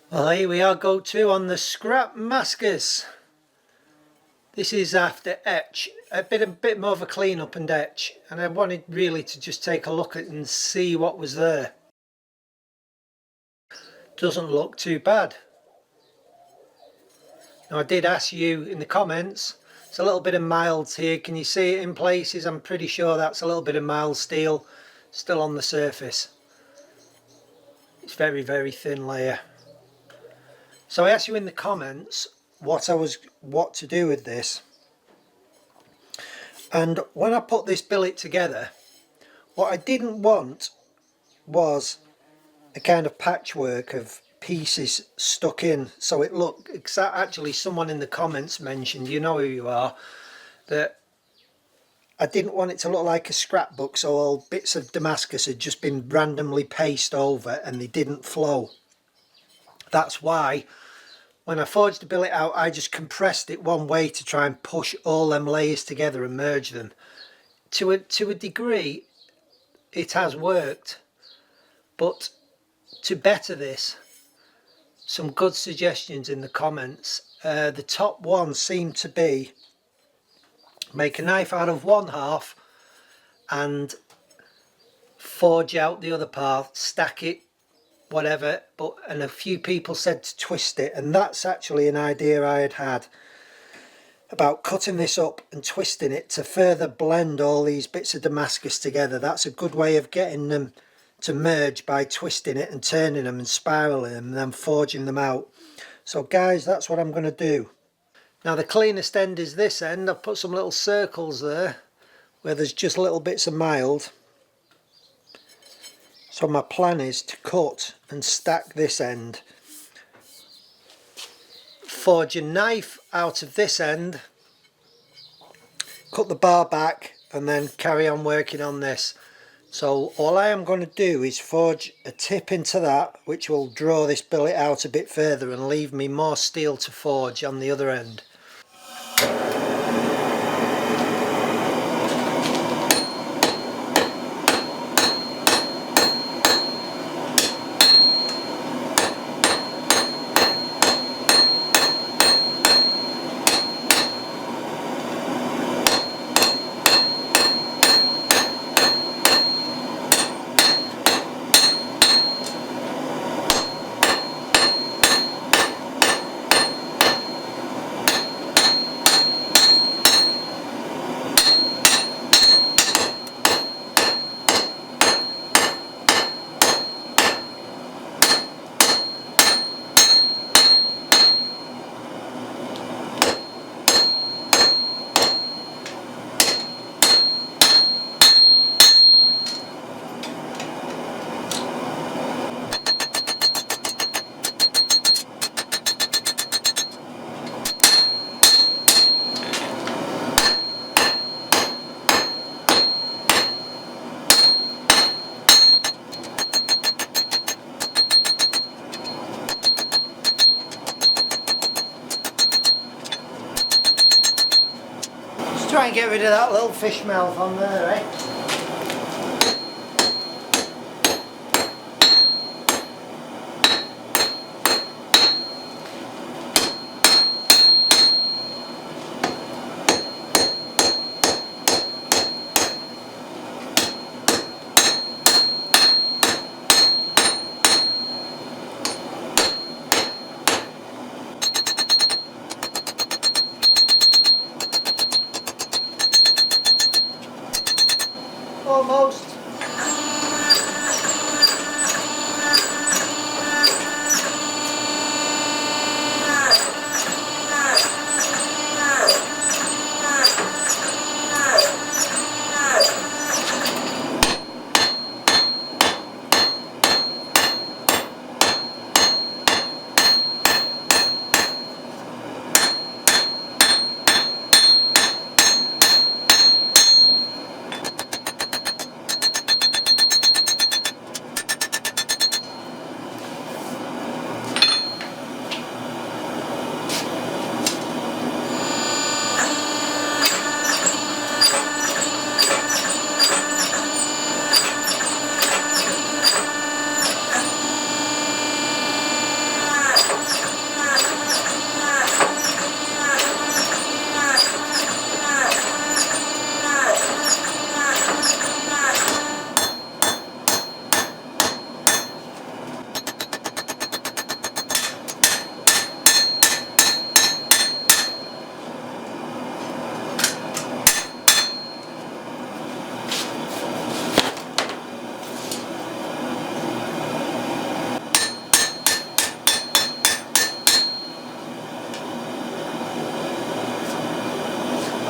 Well, here we are, go to on the scrap Damascus. This is after etch, a bit more of a clean up and etch, and I wanted really to just take a look at it and see what was there. Doesn't look too bad. Now I did ask you in the comments, it's a little bit of mild here, can you see it in places? I'm pretty sure that's a little bit of mild steel still on the surface. It's very thin layer. So I asked you in the comments what to do with this, and when I put this billet together, what I didn't want was a kind of patchwork of pieces stuck in, so it looked actually, someone in the comments mentioned, you know who you are, that I didn't want it to look like a scrapbook, so all bits of Damascus had just been randomly pasted over and they didn't flow. That's why when I forged the billet out, I just compressed it one way to try and push all them layers together and merge them. To a degree it has worked, but to better this, some good suggestions in the comments. The top one seemed to be make a knife out of one half and forge out the other part, stack it, whatever, and a few people said to twist it, and that's actually an idea I had about cutting this up and twisting it to further blend all these bits of Damascus together. That's a good way of getting them to merge, by twisting it and turning them and spiraling them and then forging them out. So guys, that's what I'm going to do. Now the cleanest end is this end. I've put some little circles there where there's just little bits of mild. So my plan is to cut and stack this end, forge a knife out of this end, cut the bar back, and then carry on working on this. So all I am going to do is forge a tip into that, which will draw this billet out a bit further and leave me more steel to forge on the other end. Try and get rid of that little fish mouth on there, eh?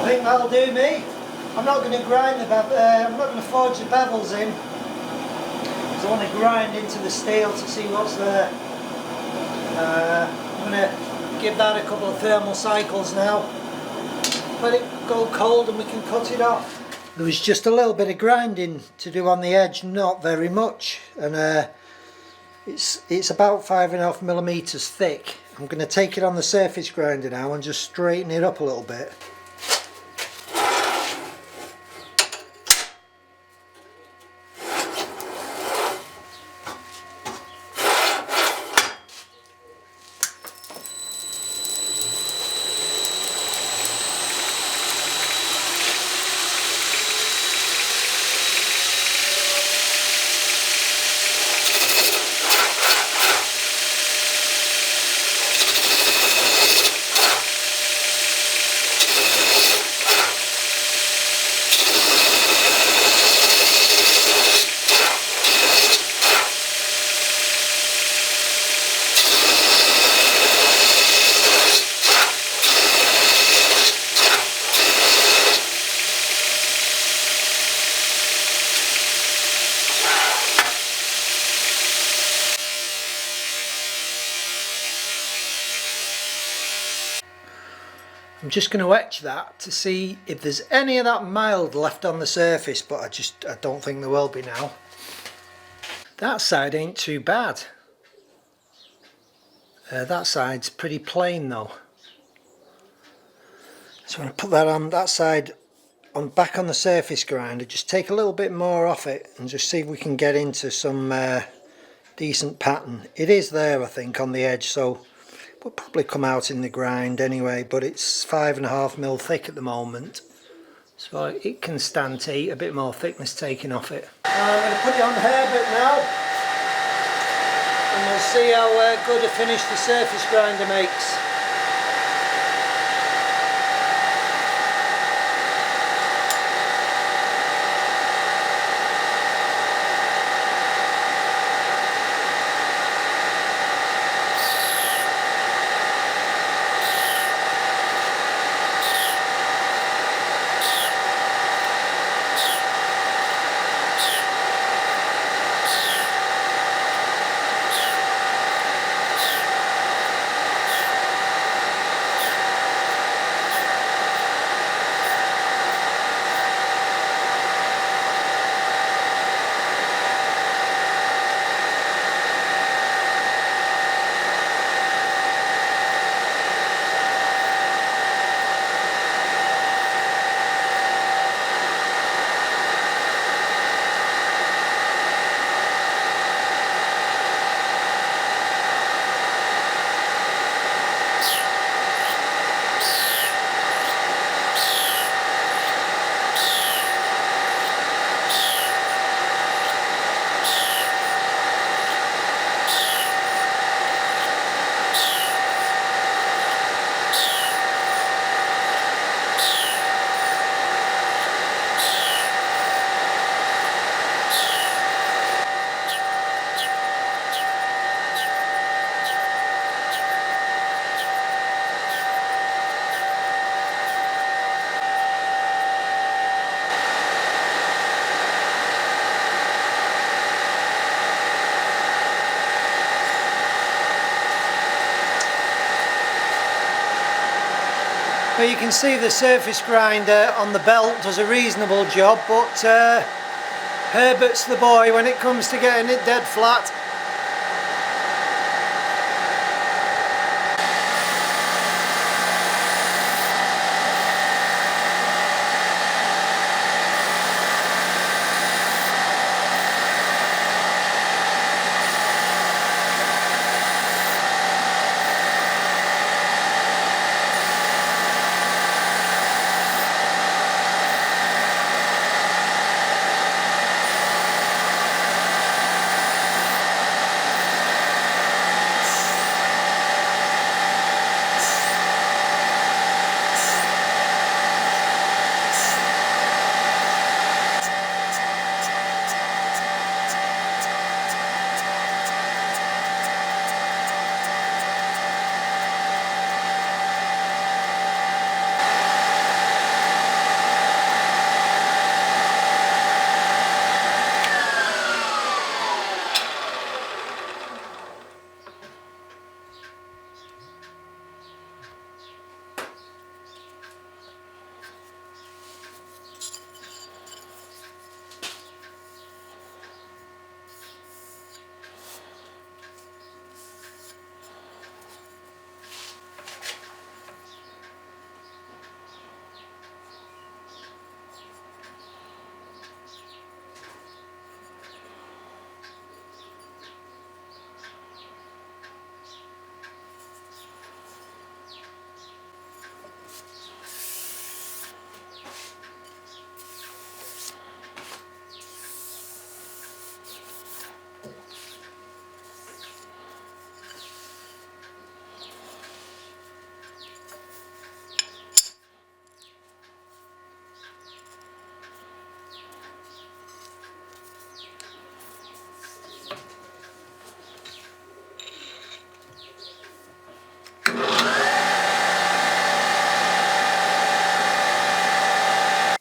think that'll do me. I'm not going to grind I'm not going to forge the bevels in, because I want to grind into the steel to see what's there. I'm going to give that a couple of thermal cycles now. Let it go cold and we can cut it off. There was just a little bit of grinding to do on the edge, not very much, and it's about 5.5 millimeters thick. I'm going to take it on the surface grinder now and just straighten it up a little bit. I'm just going to etch that to see if there's any of that mild left on the surface, but I don't think there will be now. That side ain't too bad. That side's pretty plain though. So I'm going to put that on that side back on the surface grinder, just take a little bit more off it and just see if we can get into some decent pattern. It is there, I think, on the edge, so will probably come out in the grind anyway, but it's 5.5 mil thick at the moment, so it can stand to eat a bit more thickness taken off it. I'm going to put it on Herbert now, and we'll see how good a finish the surface grinder makes. Well, you can see the surface grinder on the belt does a reasonable job, but Herbert's the boy when it comes to getting it dead flat.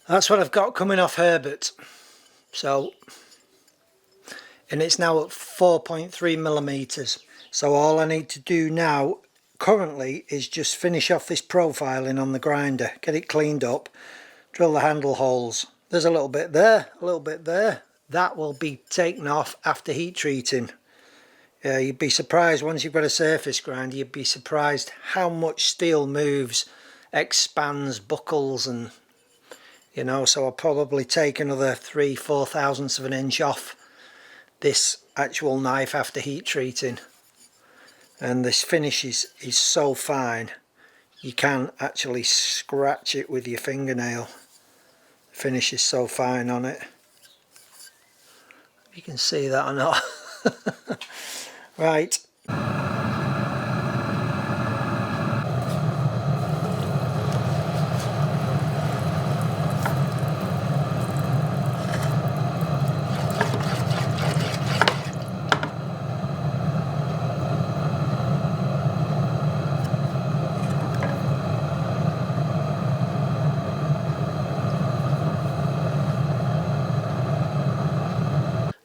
That's what I've got coming off Herbert. So, and it's now at 4.3 millimeters. So all I need to do now currently is just finish off this profiling on the grinder, get it cleaned up, drill the handle holes. There's a little bit there, a little bit there. That will be taken off after heat treating. You'd be surprised once you've got a surface grinder, you'd be surprised how much steel moves, expands, buckles, and you know, so I'll probably take another 3-4 thousandths of an inch off this actual knife after heat treating. And this finish is so fine you can actually scratch it with your fingernail. The finish is so fine on it. You can see that or not. Right.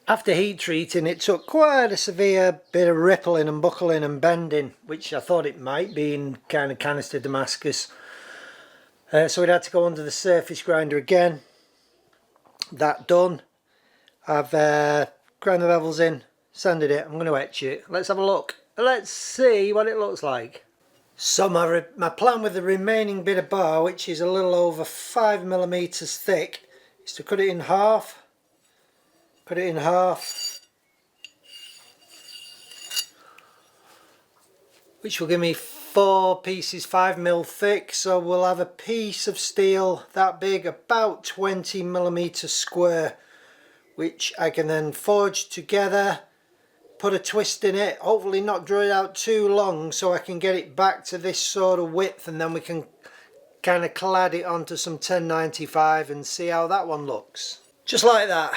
After heat treating, it took quite a severe bit of rippling and buckling and bending, which I thought it might be in kind of canister Damascus. So we'd had to go under the surface grinder again. That done. I've ground the levels in, sanded it. I'm going to etch it. Let's have a look. Let's see what it looks like. So my plan with the remaining bit of bar, which is a little over 5 millimeters thick, is to cut it in half. Cut it in half, which will give me 4 pieces 5 mil thick. So we'll have a piece of steel that big, about 20 millimeters square, which I can then forge together, put a twist in it, hopefully not draw it out too long so I can get it back to this sort of width, and then we can kind of clad it onto some 1095 and see how that one looks. Just like that.